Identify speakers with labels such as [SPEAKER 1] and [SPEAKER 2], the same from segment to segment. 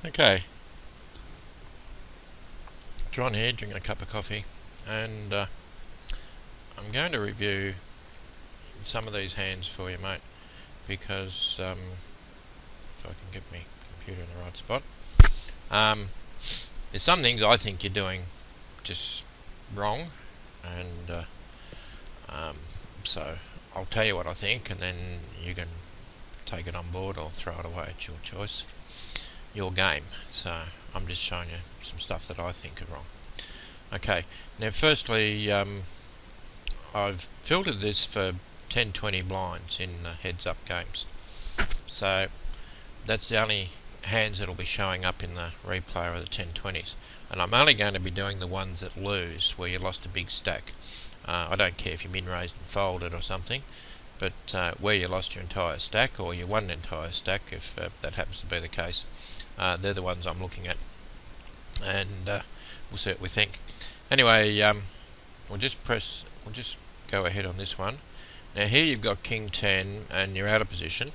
[SPEAKER 1] Okay, John here, drinking a cup of coffee, and I'm going to review some of these hands for you, mate, because if I can get my computer in the right spot, there's some things I think you're doing just wrong, and so I'll tell you what I think, and then you can take it on board or throw it away. It's your choice, your game. So I'm just showing you some stuff that I think are wrong. Okay, now firstly, I've filtered this for 10-20 blinds in heads up games, so that's the only hands that'll be showing up in the replay are the 10-20s, and I'm only going to be doing the ones that lose, where you lost a big stack. I don't care if you min-raised and folded or something, but where you lost your entire stack, or you won an entire stack, if that happens to be the case, they're the ones I'm looking at, and we'll see what we think. Anyway, we'll just go ahead on this one. Now here you've got King 10 and you're out of position,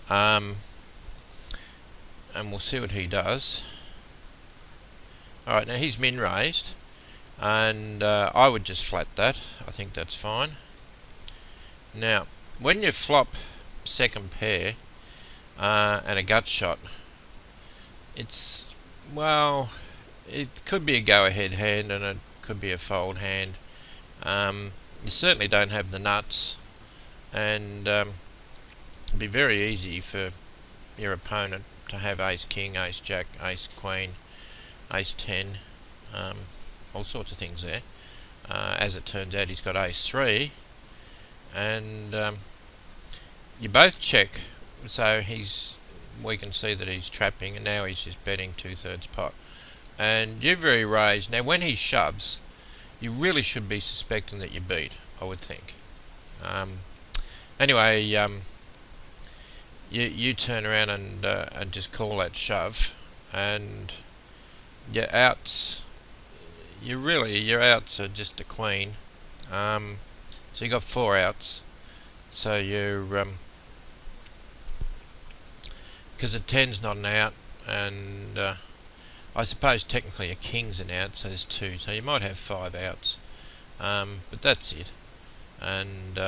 [SPEAKER 1] and we'll see what he does. Alright, now he's min raised, and I would just flat that. I think that's fine. Now when you flop second pair and a gut shot, it's, well, it could be a go-ahead hand and it could be a fold hand. You certainly don't have the nuts, and it'd be very easy for your opponent to have ace king, ace jack, ace queen, ace 10, all sorts of things there. As it turns out, he's got ace 3, and you both check, so we can see that he's trapping, and now he's just betting 2/3 pot. And you've very raised. Now when he shoves, you really should be suspecting that you beat, I would think. Anyway, you turn around and just call that shove, and your outs, your outs are just a queen. So you got 4 outs. So you're because a 10's not an out, and I suppose technically a king's an out, so there's 2, so you might have 5 outs, but that's it. And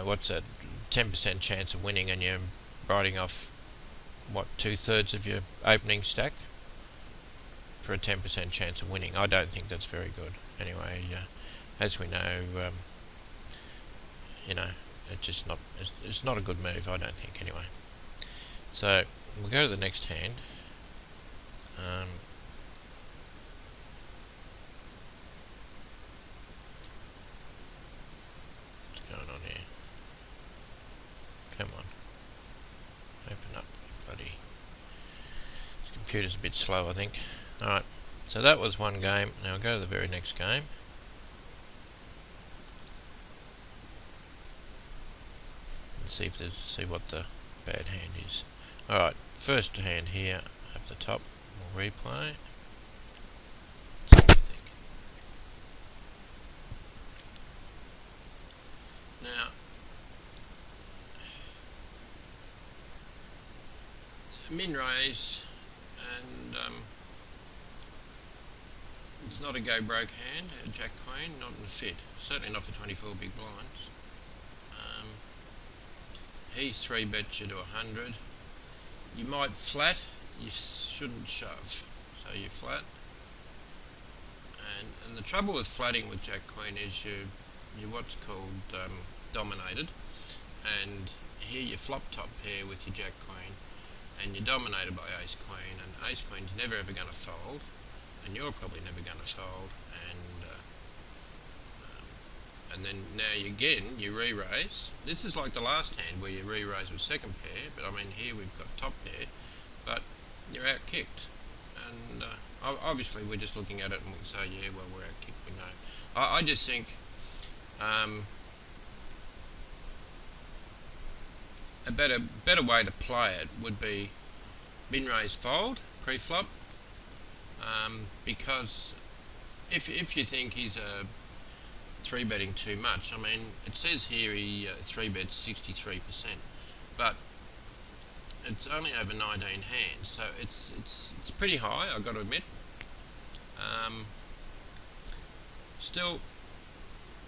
[SPEAKER 1] what's that, 10% chance of winning, and you're writing off, what, 2/3 of your opening stack for a 10% chance of winning. I don't think that's very good. Anyway, as we know, it's not a good move, I don't think, anyway. So we'll go to the next hand. What's going on here? Come on. Open up, buddy. This computer's a bit slow, I think. Alright, so that was one game. Now I'll go to the very next game. And see what the bad hand is. Alright, first hand here up the top. We'll replay. See what you think. Now, min raise, and it's not a go broke hand, a jack queen, not in the fit. Certainly not for 24 big blinds. He 3-bets you to 100. You might flat, you shouldn't shove, so you flat. And the trouble with flatting with jack queen is you're what's called dominated, and here you flop top pair with your jack queen, and you're dominated by ace queen, and ace queen's never ever going to fold, and you're probably never going to fold, and then now you re-raise. This is like the last hand where you re-raise with second pair, but I mean here we've got top pair, but you're out-kicked. And obviously we're just looking at it and we can say, yeah, well, we're out-kicked, we know. I just think a better way to play it would be min-raise fold, pre-flop, because if you think he's 3-betting too much, I mean, it says here he 3-bets 63%, but it's only over 19 hands, so it's pretty high, I've got to admit. Still,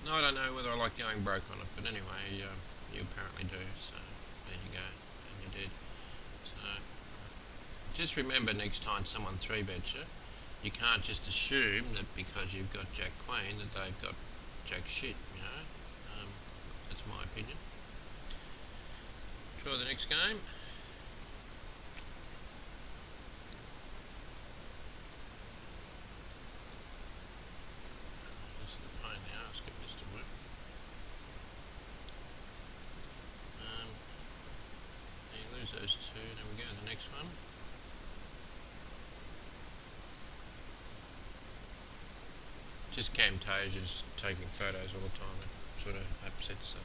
[SPEAKER 1] I don't know whether I like going broke on it, but anyway, you apparently do, so there you go, and you did. So just remember, next time someone 3-bets you, you can't just assume that because you've got Jack Queen that they've got Jack shit, you know. That's my opinion. Try the next game. This is a pain in the arse getting this to work. You lose those two, then we go to the next one. Just Camtasia's taking photos all the time. It sort of upsets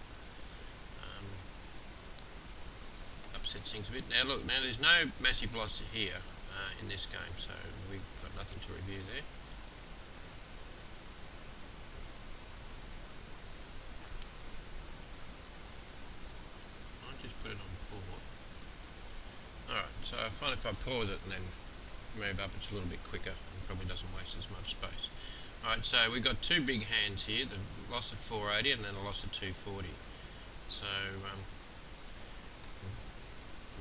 [SPEAKER 1] things a bit. Now look, there's no massive loss here in this game, so we've got nothing to review there. I'll just put it on pause. Alright, so I find if I pause it and then move up, it's a little bit quicker and probably doesn't waste as much space. Alright, so we've got two big hands here, the loss of 480 and then a loss of 240. So,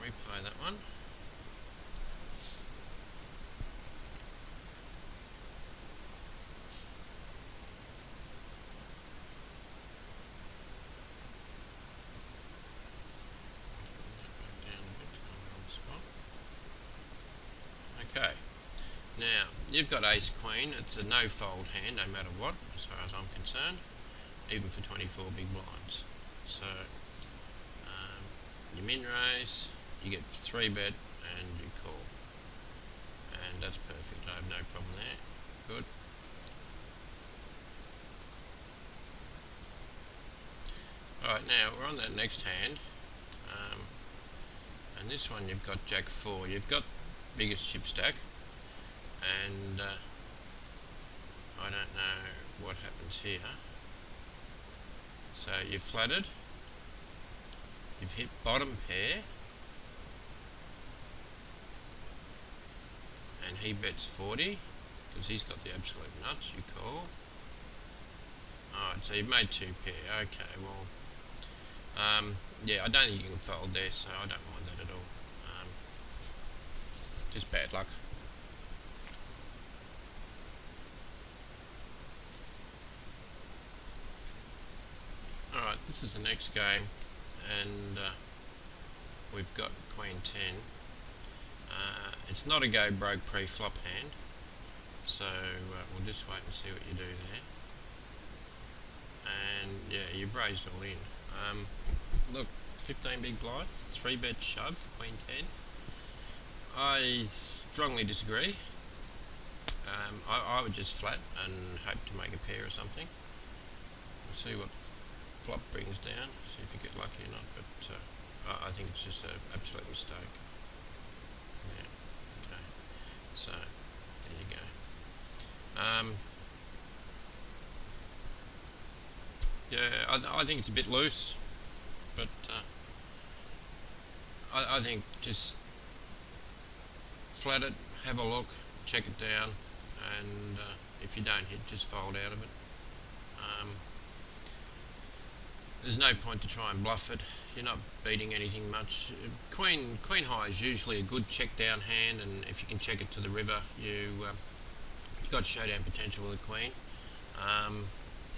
[SPEAKER 1] replay that one. Okay, now you've got ace queen. It's a no fold hand no matter what, as far as I'm concerned, even for 24 big blinds. So you min raise, you get 3-bet and you call, and that's perfect. I have no problem there. Good. Alright, now we're on that next hand, and this one you've got Jack 4. You've got biggest chip stack, and I don't know what happens here. So you've flattered, you've hit bottom pair, and he bets 40 because he's got the absolute nuts. You call. Alright, so you've made 2 pair. Okay, well, yeah, I don't think you can fold there, so I don't mind that at all. Just bad luck. Alright, this is the next game, and we've got Queen 10. It's not a go broke pre-flop hand, so we'll just wait and see what you do there. And yeah, you've raised all in. Look, 15 big blinds, 3-bet shove for Queen 10. I strongly disagree. I would just flat and hope to make a pair or something. We'll see what flop brings down, see if you get lucky or not, but I think it's just an absolute mistake. Yeah, okay. So, there you go. Yeah, I think it's a bit loose, but I think just flat it, have a look, check it down, and if you don't hit, just fold out of it. There's no point to try and bluff it. You're not beating anything much. Queen high is usually a good check down hand, and if you can check it to the river, you've got showdown potential with a queen.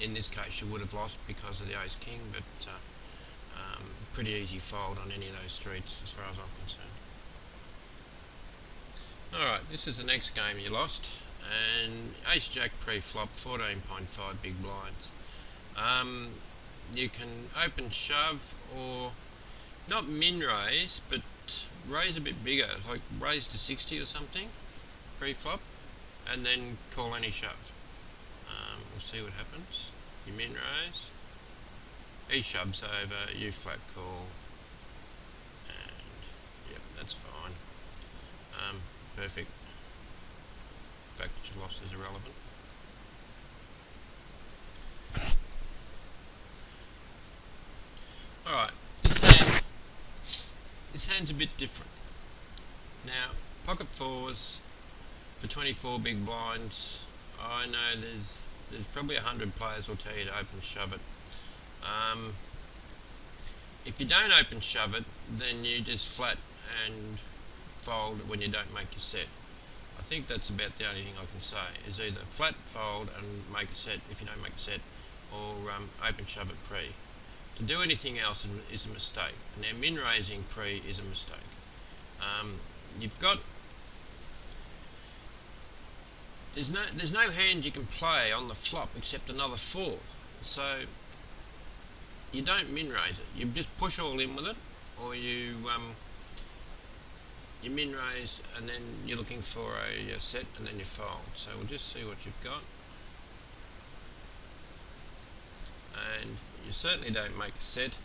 [SPEAKER 1] In this case, you would have lost because of the ace king, but pretty easy fold on any of those streets as far as I'm concerned. Alright, this is the next game you lost, and ace jack pre-flop, 14.5 big blinds. You can open shove or not min raise, but raise a bit bigger, like raise to 60 or something pre-flop, and then call any shove. We'll see what happens. You min raise, he shoves over, you flat call, and yep, that's fine. Perfect. The fact that you lost is irrelevant. Alright, this hand's a bit different. Now, pocket fours for 24 big blinds, I know there's probably 100 players will tell you to open shove it. If you don't open shove it, then you just flat and fold when you don't make your set. I think that's about the only thing I can say, is either flat fold and make a set if you don't make a set, or open shove it pre. To do anything else is a mistake. Now, min raising pre is a mistake. You've got there's no hand you can play on the flop except another 4. So you don't min raise it. You just push all in with it, or you min raise and then you're looking for a set and then you fold. So we'll just see what you've got. And you certainly don't make a set.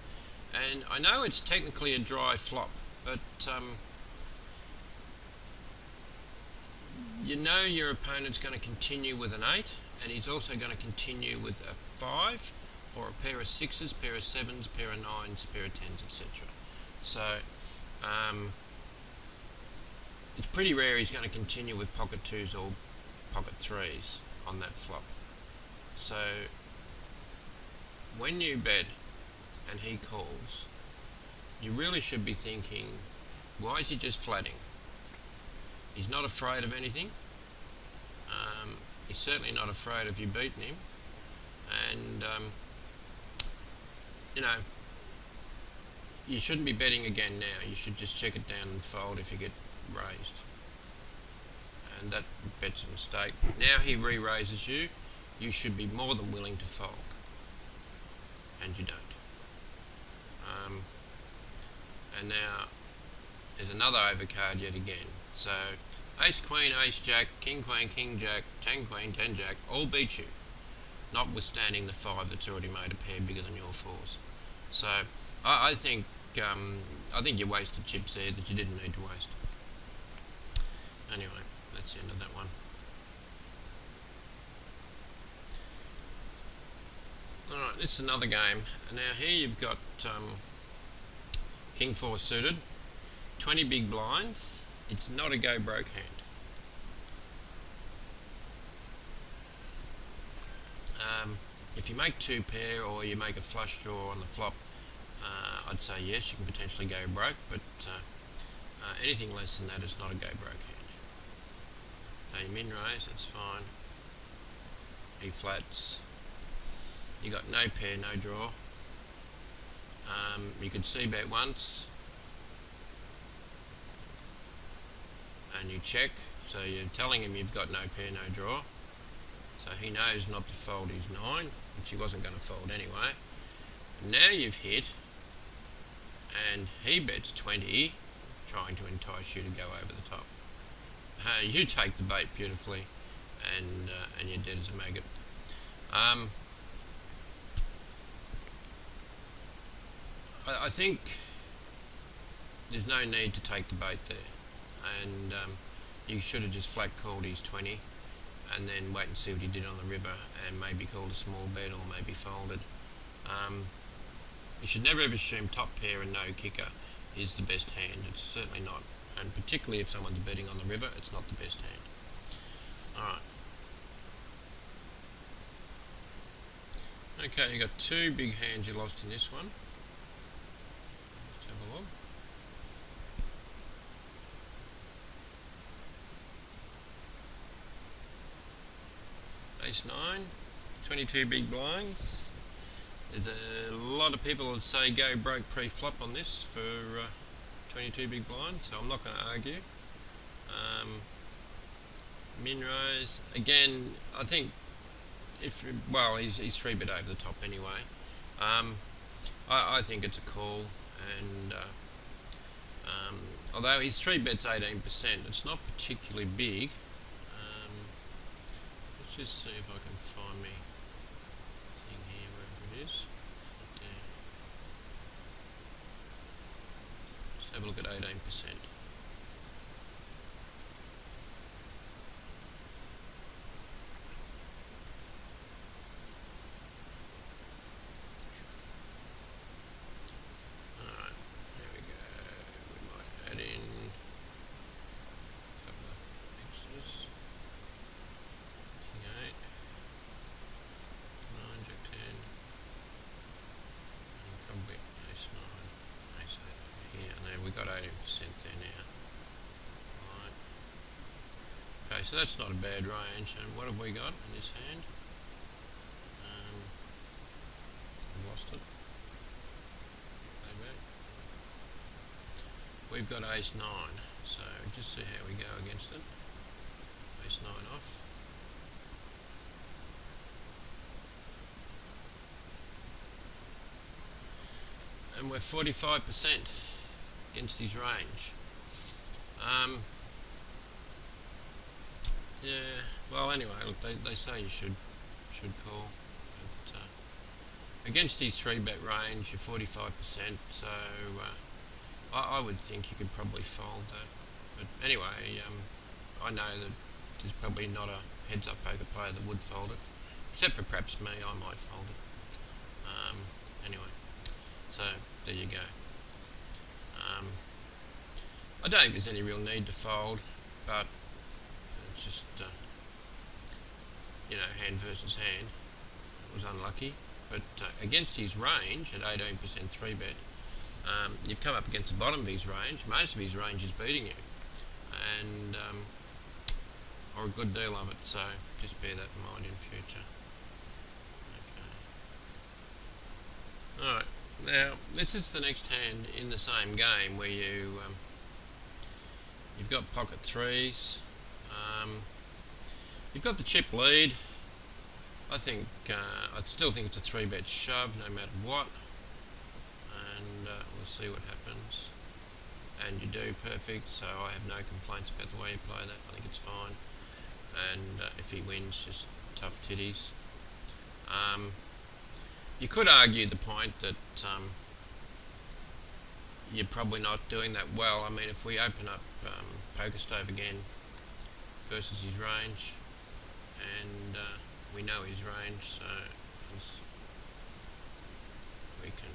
[SPEAKER 1] And I know it's technically a dry flop, but you know your opponent's going to continue with an 8, and he's also going to continue with a 5, or a pair of 6s, pair of 7s, pair of 9s, pair of 10s, etc. So it's pretty rare he's going to continue with pocket 2s or pocket 3s on that flop. So when you bet and he calls, you really should be thinking, why is he just flatting? He's not afraid of anything. He's certainly not afraid of you beating him. And, you know, you shouldn't be betting again now. You should just check it down and fold if you get raised. And that bet's a mistake. Now he re-raises you. You should be more than willing to fold. And you don't. And now there's another overcard yet again. So ace queen, ace jack, king queen, king jack, 10 queen, 10 jack all beat you, notwithstanding the 5 that's already made a pair bigger than your 4s. So I think you wasted chips there that you didn't need to waste. Anyway, that's the end of that one. Alright, it's another game. Now here you've got king 4 suited, 20 big blinds. It's not a go broke hand. If you make 2 pair or you make a flush draw on the flop, I'd say yes, you can potentially go broke, but anything less than that is not a go broke hand. Now you min raise, that's fine. E flats. You got no pair, no draw. You could see bet once, and you check, so you're telling him you've got no pair, no draw. So he knows not to fold his 9, which he wasn't going to fold anyway. Now you've hit, and he bets 20, trying to entice you to go over the top. You take the bait beautifully, and you're dead as a maggot. I think there's no need to take the bait there, and you should have just flat called his 20 and then wait and see what he did on the river and maybe called a small bet or maybe folded. You should never ever assume top pair and no kicker is the best hand. It's certainly not, and particularly if someone's betting on the river, it's not the best hand. Alright. Okay, you got 2 big hands you lost in this one. Let's have a look. Ace 9, 22 big blinds. There's a lot of people that say go broke pre-flop on this for 22 big blinds, so I'm not going to argue. Min raise, again, I think if, well, he's 3-bet over the top anyway. I think it's a call, and although his 3-bet's 18%, it's not particularly big. Let's just see if I can find me thing here, wherever it is. There. Just have a look at 18%. Alright, there we go. We might add in we got 18% there now. Right. Okay, so that's not a bad range. And what have we got in this hand? I've lost it. Maybe. We've got ace 9, so just see how we go against it. Ace 9 off. And we're 45% against his range. Yeah, well anyway, look, they say you should call. But, against his 3-bet range, you're 45%, so I would think you could probably fold that. But anyway, I know that there's probably not a heads-up poker player that would fold it, except for perhaps me. I might fold it. Anyway, so there you go. I don't think there's any real need to fold, but it's just hand versus hand. It was unlucky, but against his range at 18% 3-bet, you've come up against the bottom of his range. Most of his range is beating you, and or a good deal of it. So just bear that in mind in future. Okay. All right. Now this is the next hand in the same game where you've got pocket threes. You've got the chip lead. I still think it's a 3-bet shove no matter what, and we'll see what happens. And you do perfect, so I have no complaints about the way you play that. I think it's fine. And if he wins, just tough titties. You could argue the point that you're probably not doing that well. I mean, if we open up Poker Stove again versus his range, and we know his range, so we can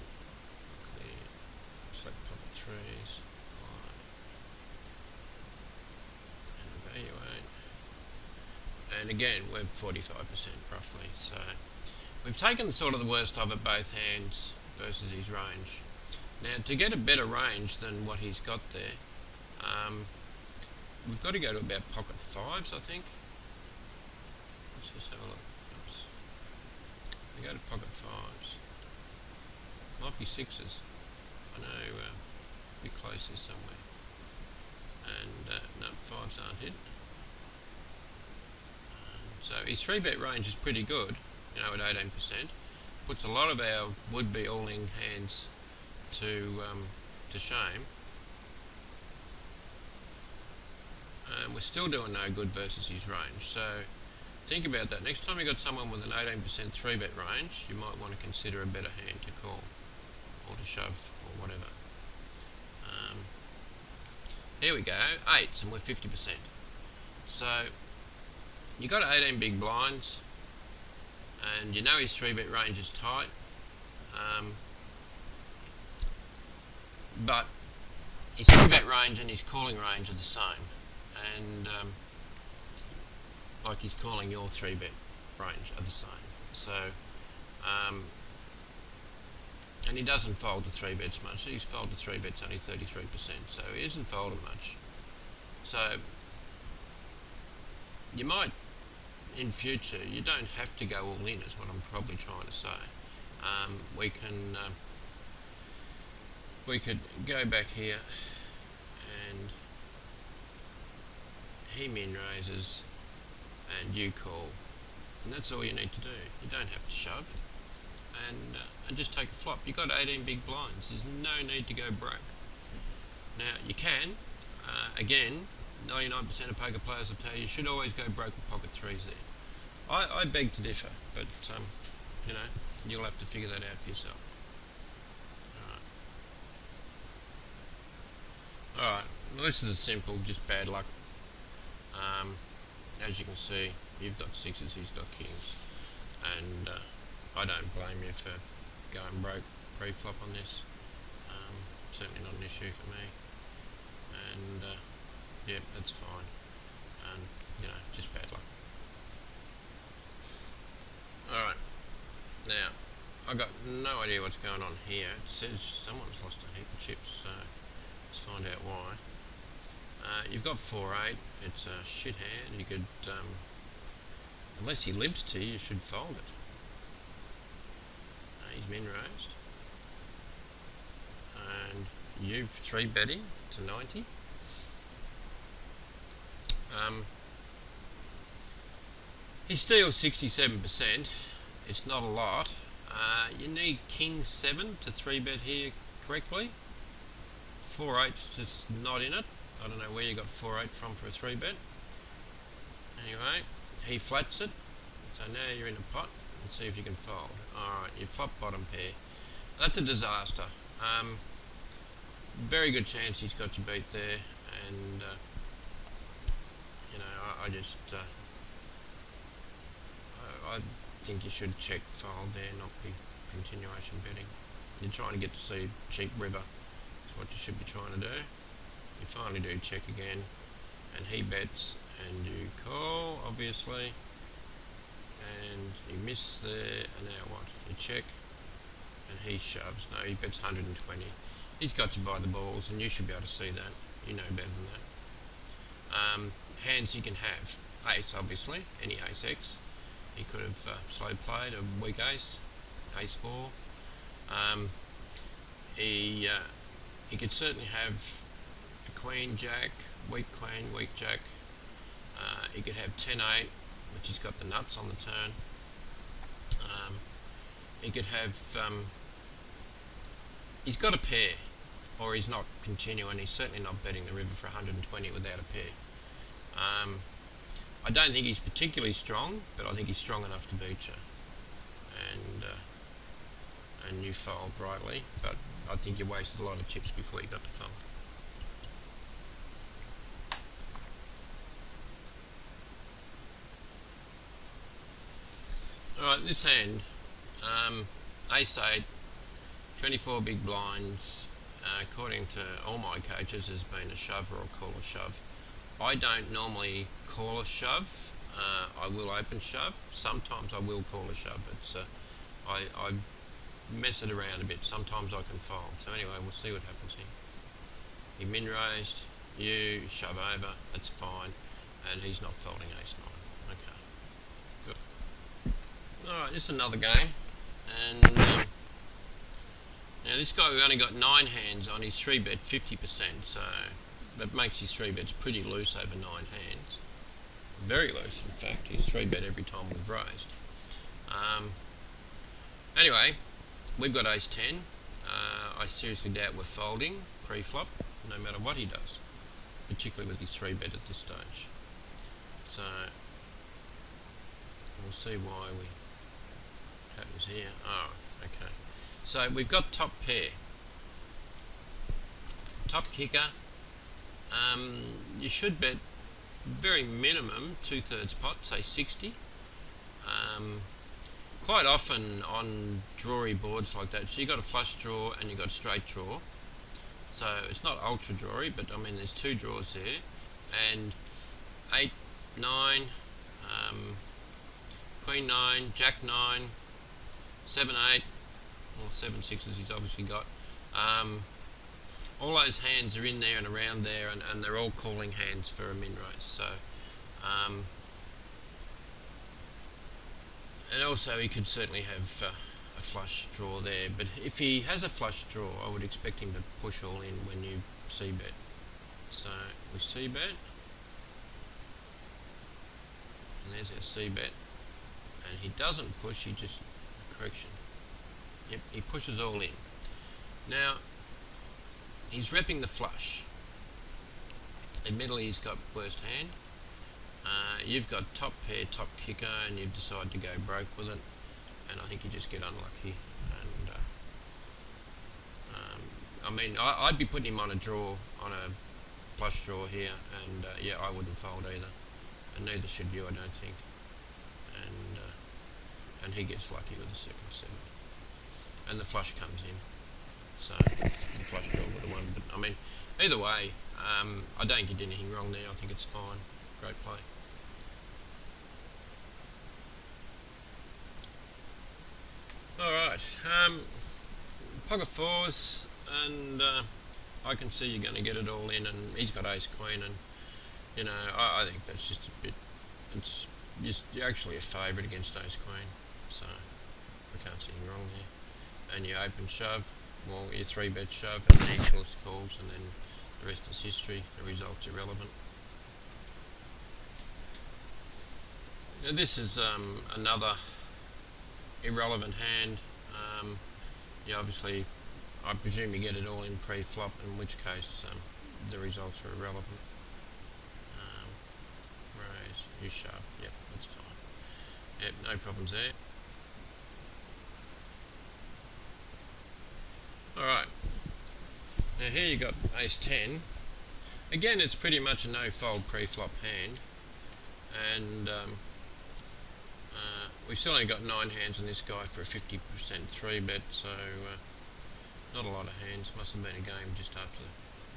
[SPEAKER 1] clear, select pocket threes, and evaluate. And again, we're 45% roughly, so we've taken sort of the worst of it both hands versus his range. Now, to get a better range than what he's got there, we've got to go to about pocket fives, I think. Let's just have a look. Oops. We go to pocket fives. Might be sixes. I know, be close here somewhere. And no, fives aren't hit. So his 3-bet range is pretty good, at 18%. Puts a lot of our would-be all-in hands to shame. And we're still doing no good versus his range. So think about that. Next time you've got someone with an 18% 3-bet range, you might want to consider a better hand to call or to shove or whatever. Here we go, 8s, and we're 50%. So you got 18 big blinds, and you know his 3-bet range is tight, but his 3-bet range and his calling range are the same, and like he's calling your 3-bet range are the same. So, and he doesn't fold the 3-bets much. He's folded 3-bets only 33%, so he isn't folded much. So you might, in future, you don't have to go all in, is what I'm probably trying to say. We could go back here, and he min raises, and you call, and that's all you need to do. You don't have to shove, and just take a flop. You've got 18 big blinds. There's no need to go broke. Now you can, again, 99% of poker players will tell you should always go broke with pocket threes there. I beg to differ, but you'll have to figure that out for yourself. Alright, well, this is a simple, just bad luck. As you can see, you've got sixes, he's got kings, and I don't blame you for going broke pre-flop on this. Certainly not an issue for me, and yeah, that's fine, and just bad luck. Alright, now I got no idea what's going on here. It says someone's lost a heap of chips, so Let's find out why. You've got 4-8. It's a shit hand. You could, unless he limps to you, you should fold it. He's min raised. And you 3-betting to 90. He steals 67%. It's not a lot. You need king 7 to 3-bet here correctly. 4-8's just not in it. I don't know where you got 4-8 from for a 3-bet. Anyway, he flats it. So now you're in a pot. Let's see if you can fold. Alright, you flop bottom pair. That's a disaster. Very good chance he's got you beat there. And, you know, I just... I think you should check fold there, not be continuation betting. You're trying to get to see cheap river. That's what you should be trying to do. You finally do check again, and he bets, and you call, obviously, and you miss there, and now what? You check, and he shoves. No, he bets 120. He's got you by the balls, and you should be able to see that. You know better than that. Hands he can have. Ace, obviously, any ace X. He could have slow played a weak ace, ace 4. He could certainly have a queen jack, weak jack. He could have 10-8, which he's got the nuts on the turn. He could have, he's got a pair, or he's not continuing. He's certainly not betting the river for 120 without a pair. I don't think he's particularly strong, but I think he's strong enough to beat you. And you fold rightly, but I think you wasted a lot of chips before you got to fold. Alright, this hand, ace 8, 24 big blinds, according to all my coaches, has been a shove or a call a shove. I don't normally call a shove. I will open shove. Sometimes I will call a shove. It's I mess it around a bit. Sometimes I can fold. So anyway, we'll see what happens here. He min raised. You shove over. That's fine. And he's not folding ace 9. Okay. Good. All right. This is another game. And now this guy, we've only got 9 hands on. He's 3-bet 50%. So that makes his 3-bets pretty loose over 9 hands. Very loose, in fact. He's 3-bet every time we've raised. Anyway, we've got ace 10. I seriously doubt we're folding pre-flop, no matter what he does, particularly with his 3-bet at this stage. So we'll see why we happens here. Oh, okay. So we've got top pair, top kicker. You should bet very minimum 2/3 pot, say 60. Quite often on drawy boards like that, so you got a flush draw and you got a straight draw. So it's not ultra drawy, but I mean there's 2 draws there, and 8, 9, Queen 9, Jack 9, 7, 8, well 7 6s he's obviously got. All those hands are in there and around there, and they're all calling hands for a min raise. So, and also he could certainly have a flush draw there. But if he has a flush draw, I would expect him to push all in when you c-bet. So we c-bet, and there's our c-bet. And he doesn't push, he just, correction. Yep, he pushes all in. Now, he's repping the flush. Admittedly, he's got worst hand. You've got top pair, top kicker, and you decide to go broke with it. And I think you just get unlucky. And I mean, I'd be putting him on a draw, on a flush draw here, and yeah, I wouldn't fold either. And neither should you, I don't think. And he gets lucky with the second 7. And the flush comes in. So the flush draw would have won, but I mean, either way, I don't get anything wrong there. I think it's fine. Great play. All right, pocket 4s, and I can see you're going to get it all in, and he's got ace queen, and you know, I think that's just a bit. It's just you're actually a favourite against ace queen, so I can't see anything wrong there. And you open shove, well, you 3-bet shove, and then he calls, and then the rest is history. The result's irrelevant. Now this is another irrelevant hand. You obviously, I presume you get it all in pre-flop, in which case the results are irrelevant. Raise, you shove, yep, that's fine. Yep, no problems there. Alright, now here you got ace 10. Again, it's pretty much a no-fold pre-flop hand, and we've still only got 9 hands on this guy for a 50% 3-bet, so not a lot of hands. Must have been a game just after the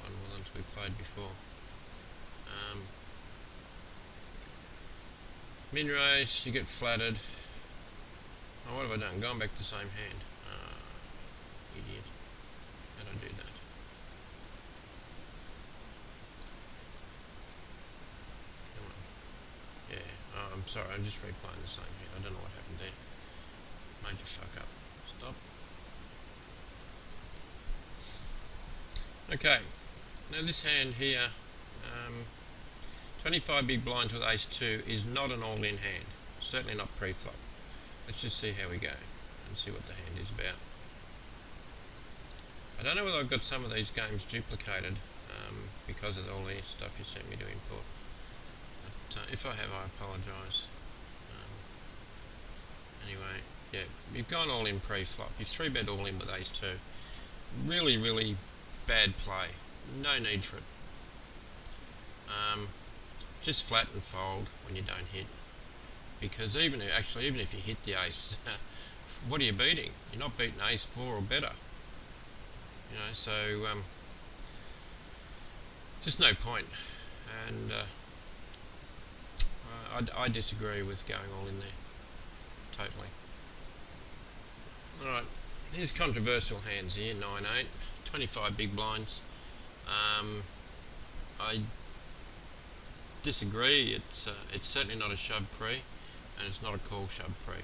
[SPEAKER 1] one of the ones we played before. Min race, you get flattered. Oh, what have I done? Gone back to the same hand. Idiot. How did I do that? Come on. Yeah, oh, I'm sorry, I'm just replaying the same hand. I don't know what happened there. Major fuck up. Stop. Okay, now this hand here, 25 big blinds with ace 2 is not an all-in hand, certainly not pre-flop. Let's just see how we go and see what the hand is about. I don't know whether I've got some of these games duplicated because of all the stuff you sent me to import. But if I have, I apologise. Anyway, yeah, you've gone all in pre-flop. You've 3-bet all in with ace 2. Really, really bad play. No need for it. Just flat and fold when you don't hit. Because even if you hit the ace, what are you beating? You're not beating ace 4 or better. You know, so just no point. And I disagree with going all in there. Totally. Alright, here's controversial hands here, 9-8, 25 big blinds. I disagree, it's certainly not a shove pre, and it's not a call shove pre.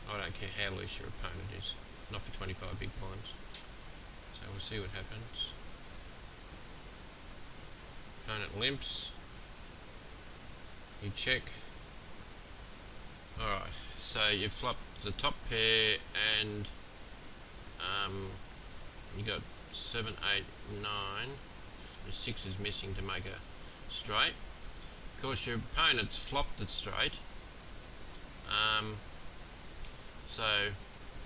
[SPEAKER 1] I don't care how loose your opponent is, not for 25 big blinds. So we'll see what happens. Opponent limps. You check. Alright, so you've flopped the top pair, and you got 7, 8, 9. The 6 is missing to make a straight. Of course, your opponent's flopped it straight. So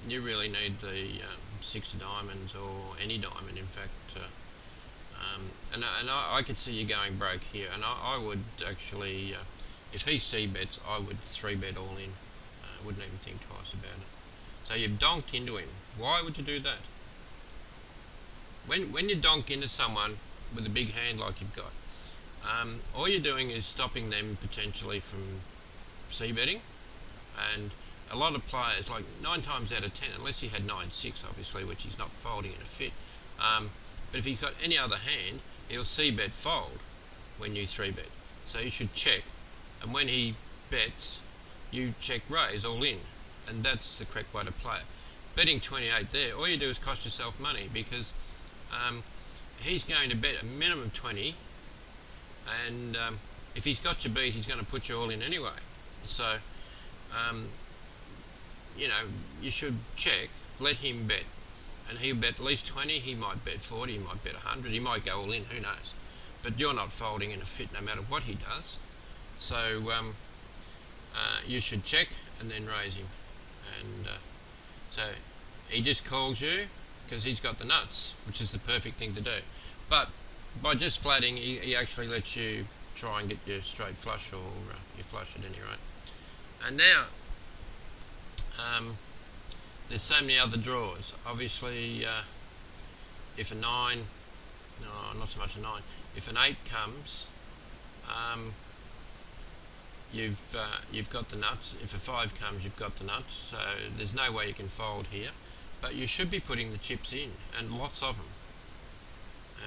[SPEAKER 1] you really need the 6 of diamonds, or any diamond, in fact. And I could see you going broke here, and I would actually, if he c-bets, I would 3-bet all in. Wouldn't even think twice about it. So you've donked into him. Why would you do that? When you donk into someone with a big hand like you've got, all you're doing is stopping them potentially from c-betting. And a lot of players, like 9 times out of 10, unless he had 9-6 obviously, which he's not folding in a fit, but if he's got any other hand, he'll c-bet fold when you 3-bet. So you should check, and when he bets, you check raise all in, and that's the correct way to play it. Betting 28 there, all you do is cost yourself money, because he's going to bet a minimum of 20, and if he's got you beat, he's going to put you all in anyway. So you know, you should check, let him bet, and he'll bet at least 20, he might bet 40, he might bet 100, he might go all in, who knows. But you're not folding in a fit no matter what he does. So you should check and then raise him. And so he just calls you because he's got the nuts, which is the perfect thing to do. But by just flatting, he actually lets you try and get your straight flush, or your flush at any rate. And now, there's so many other draws. Obviously, if a 9, no, not so much a 9, if an 8 comes, you've got the nuts. If a 5 comes, you've got the nuts. So there's no way you can fold here. But you should be putting the chips in, and lots of them.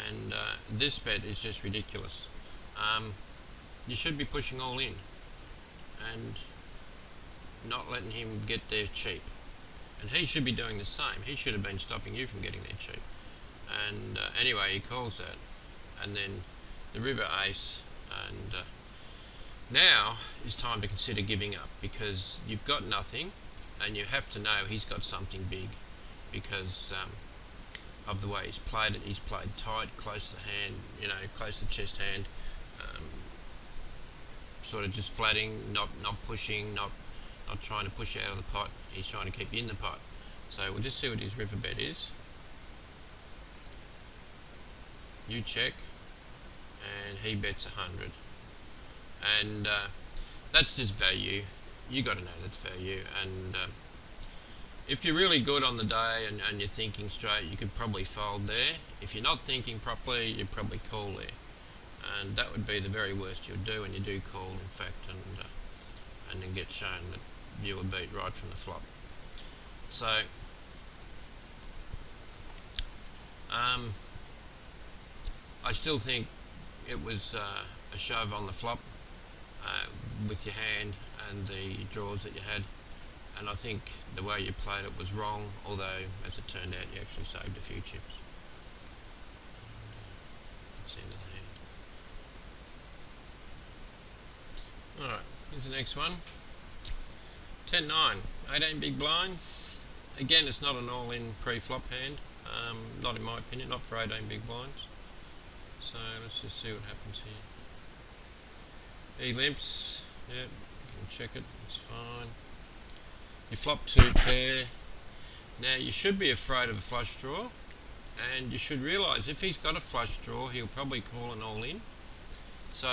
[SPEAKER 1] and this bet is just ridiculous. You should be pushing all in and not letting him get there cheap, and he should be doing the same. He should have been stopping you from getting there cheap. And anyway, he calls that, and then the river ace, and now is time to consider giving up, because you've got nothing, and you have to know he's got something big, because of the way he's played it. He's played tight, close to the hand, close to the chest hand, sort of just flatting, not pushing, not trying to push you out of the pot. He's trying to keep you in the pot. So we'll just see what his river bet is. You check, and he bets 100, and that's just value. You got to know that's value, and if you're really good on the day and you're thinking straight, you could probably fold there. If you're not thinking properly, you'd probably call there, and that would be the very worst you'll do, and you do call, in fact, and then get shown that you were beat right from the flop. So I still think it was a shove on the flop with your hand and the draws that you had, and I think the way you played it was wrong, although as it turned out you actually saved a few chips. That's the end of the hand. Alright, here's the next one. 10-9, 18 big blinds. Again, it's not an all-in pre-flop hand, not in my opinion, not for 18 big blinds. So let's just see what happens here. He limps, yep, you can check it, it's fine. You flop 2 pair. Now you should be afraid of a flush draw, and you should realise if he's got a flush draw, he'll probably call an all-in. So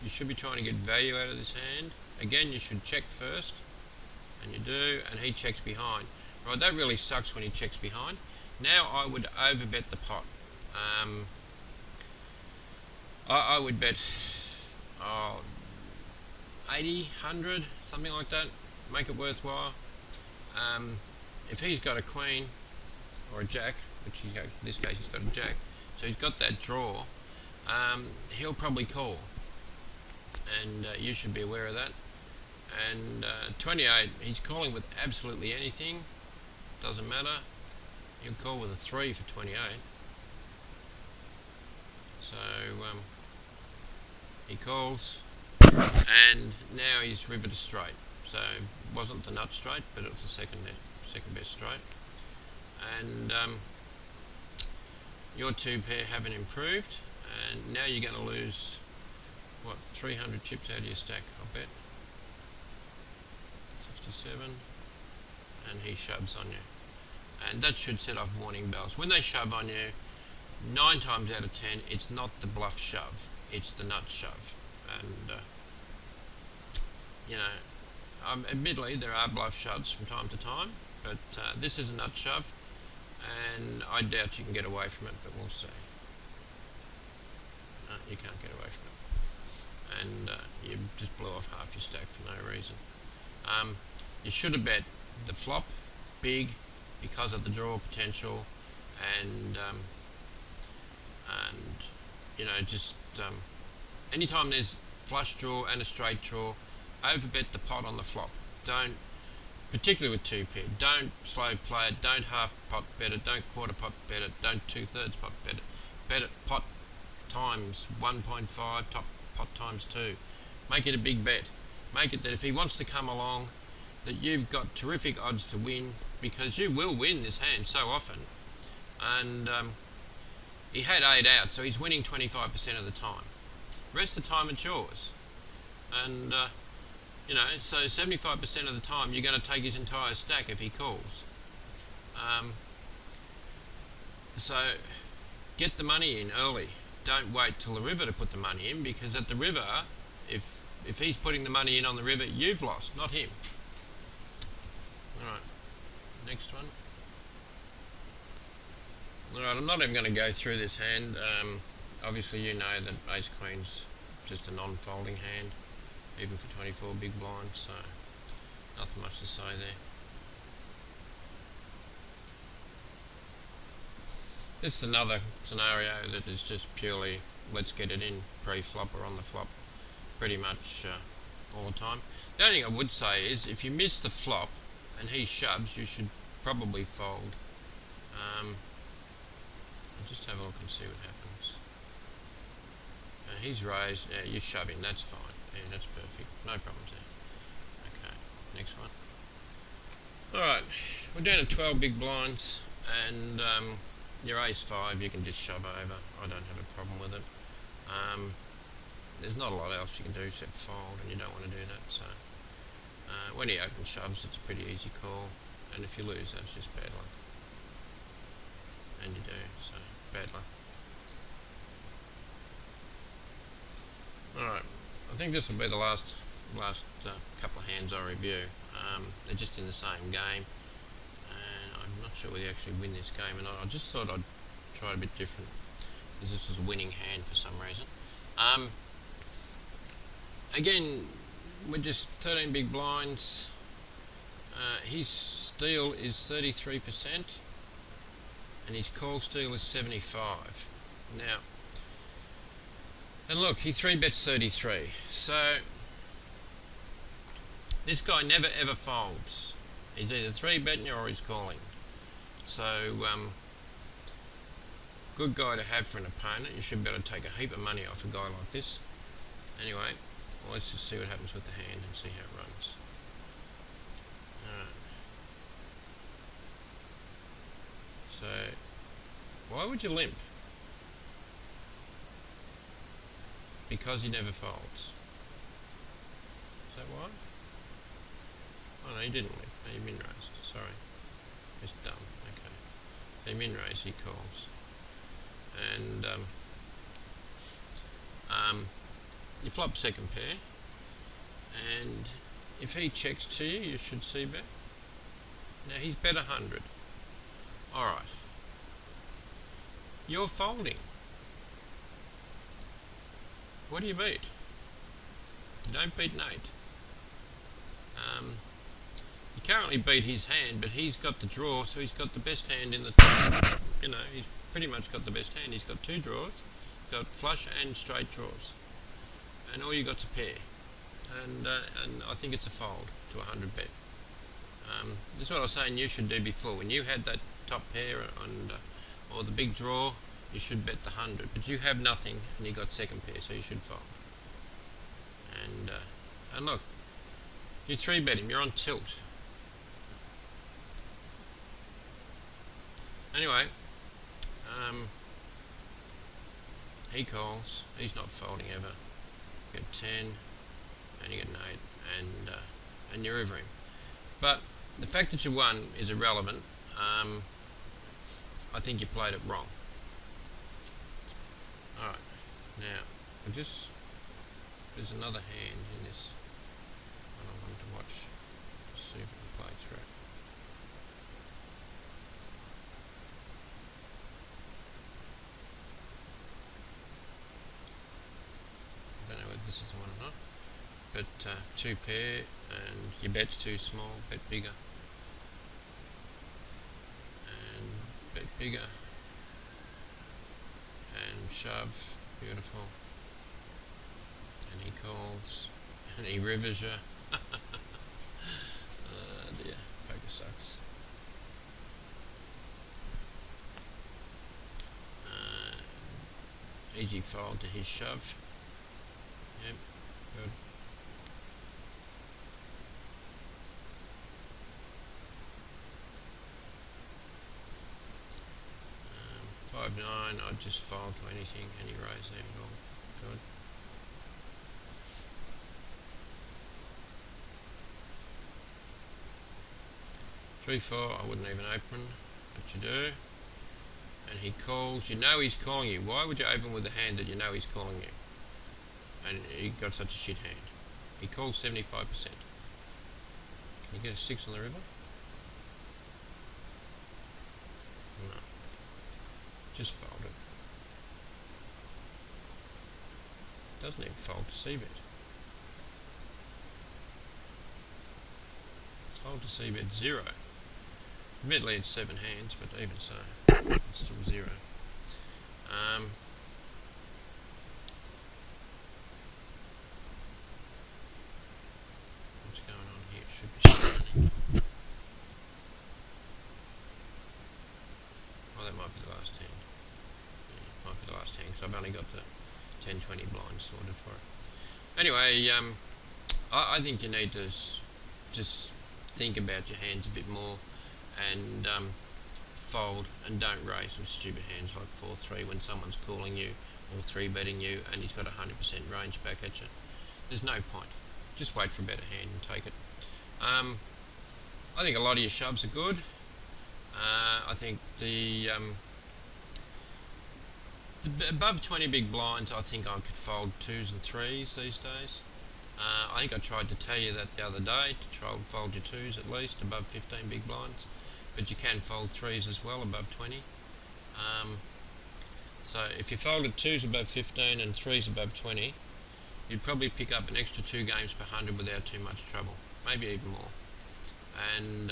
[SPEAKER 1] you should be trying to get value out of this hand. Again, you should check first, and you do, and he checks behind. Right, that really sucks when he checks behind. Now I would overbet the pot. I would bet 80, 100, something like that. Make it worthwhile. If he's got a queen or a jack, which in this case he's got a jack, so he's got that draw, he'll probably call, and you should be aware of that. And 28, he's calling with absolutely anything, doesn't matter. He'll call with a 3 for 28. So he calls, and now he's river to straight. So it wasn't the nut straight, but it was the second best straight. And your 2 pair haven't improved, and now you're going to lose, what, 300 chips out of your stack, I'll bet. 67, and he shoves on you. And that should set off warning bells. When they shove on you, 9 times out of 10, it's not the bluff shove, it's the nut shove. And, admittedly, there are bluff shoves from time to time, but this is a nut shove, and I doubt you can get away from it, but we'll see. No, you can't get away from it. And you just blew off half your stack for no reason. You should have bet the flop big because of the draw potential, and anytime there's flush draw and a straight draw, overbet the pot on the flop. Don't, particularly with 2 pair, don't slow play it, don't half pot bet it, don't quarter pot bet it, don't 2/3 pot bet it. Bet it pot times 1.5, top pot times 2. Make it a big bet. Make it that if he wants to come along, that you've got terrific odds to win, because you will win this hand so often. And he had 8 out, so he's winning 25% of the time. The rest of the time it's yours. And so 75% of the time you're going to take his entire stack if he calls. So get the money in early. Don't wait till the river to put the money in, because at the river, if he's putting the money in on the river, you've lost, not him. Alright, next one. Alright, I'm not even going to go through this hand. Obviously you know that Ace Queen's just a non-folding hand, even for 24 big blinds, so nothing much to say there. This is another scenario that is just purely let's get it in pre-flop or on the flop pretty much all the time. The only thing I would say is if you miss the flop and he shoves, you should probably fold. I'll just have a look and see what happens. He's raised, yeah, you're shoving, that's fine. Yeah, that's perfect, no problems there. Okay, next one. Alright, we're down to 12 big blinds, and your ace-5 you can just shove over. I don't have a problem with it. There's not a lot else you can do except fold, and you don't want to do that, so when he open shoves it's a pretty easy call, and if you lose that's just bad luck. And you do, so bad luck. Alright, I think this will be the last couple of hands I review. They're just in the same game, and I'm not sure whether you actually win this game or not. I just thought I'd try a bit different, because this was a winning hand for some reason. Again, we're just 13 big blinds. His steal is 33%, and his call steal is 75. Now, and look, he 3-bets 33. So this guy never ever folds. He's either 3-betting you or he's calling. So good guy to have for an opponent. You should be able to take a heap of money off a guy like this. Anyway, well, let's just see what happens with the hand and see how it runs. Alright. So why would you limp? Because he never folds. Is that why? Oh no, he didn't limp. He min-raised. Sorry. Just dumb. Okay. He min-raised, he calls. And you flop second pair, and if he checks to you, you should see bet. Now he's bet 100. Alright. You're folding. What do you beat? You don't beat an 8. You currently beat his hand, but he's got the draw, so he's got the best hand in the... You know, he's pretty much got the best hand. He's got 2 draws. He's got flush and straight draws. And all you got's a pair. And I think it's a fold to 100 bet. This is what I was saying you should do before. When you had that top pair and or the big draw, you should bet the 100. But you have nothing, and you got second pair, so you should fold. And look, you 3-bet him. You're on tilt. Anyway, he calls. He's not folding ever. You get 10, and you get an 8, and you're over him. But the fact that you won is irrelevant. I think you played it wrong. Alright, now, there's another hand in this one I wanted to watch. Let's see if we can play through. I don't know whether this is the one or not. But 2 pair, and your bet's too small, bet bigger. And bet bigger. And shove, beautiful. And he calls, and he rivers you. Oh dear, poker sucks. Easy fold to his shove. Yep, good. Um, 5-9, I'd just fold to anything, any raise there at all. Good. Three, 4, I wouldn't even open, but you do. And he calls, you know he's calling you. Why would you open with a hand that you know he's calling you? And he got such a shit hand. He calls 75%. Can you get a 6 on the river? No. Just fold it. Doesn't even fold to c-bet. It's fold to c-bet 0. Admittedly it's 7 hands, but even so, it's still 0. What's going on here? It should be running. Oh, that might be the last hand. Yeah, might be the last hand because I've only got the 10-20 blind sorted for it. Anyway, I think you need to just think about your hands a bit more and fold, and don't race with stupid hands like 4-3 when someone's calling you or 3-betting you and he's got 100% range back at you. There's no point. Just wait for a better hand and take it. I think a lot of your shoves are good. I think the above 20 big blinds, I think I could fold 2s and 3s these days. I think I tried to tell you that the other day, to try and fold your 2s at least above 15 big blinds, but you can fold 3s as well above 20. So if you folded 2s above 15 and 3s above 20, you'd probably pick up an extra 2 games per 100 without too much trouble, maybe even more. And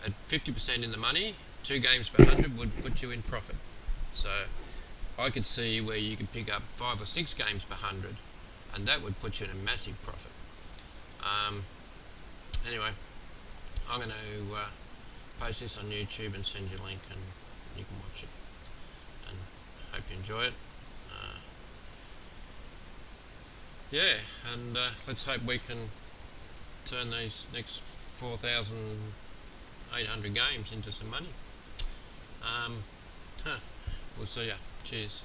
[SPEAKER 1] at 50% in the money, 2 games per 100 would put you in profit. So I could see where you could pick up 5 or 6 games per 100, and that would put you in a massive profit. Anyway, I'm going to post this on YouTube and send you a link, and you can watch it. And hope you enjoy it. Yeah, and let's hope we can turn these next 4,800 games into some money. We'll see ya. Cheers.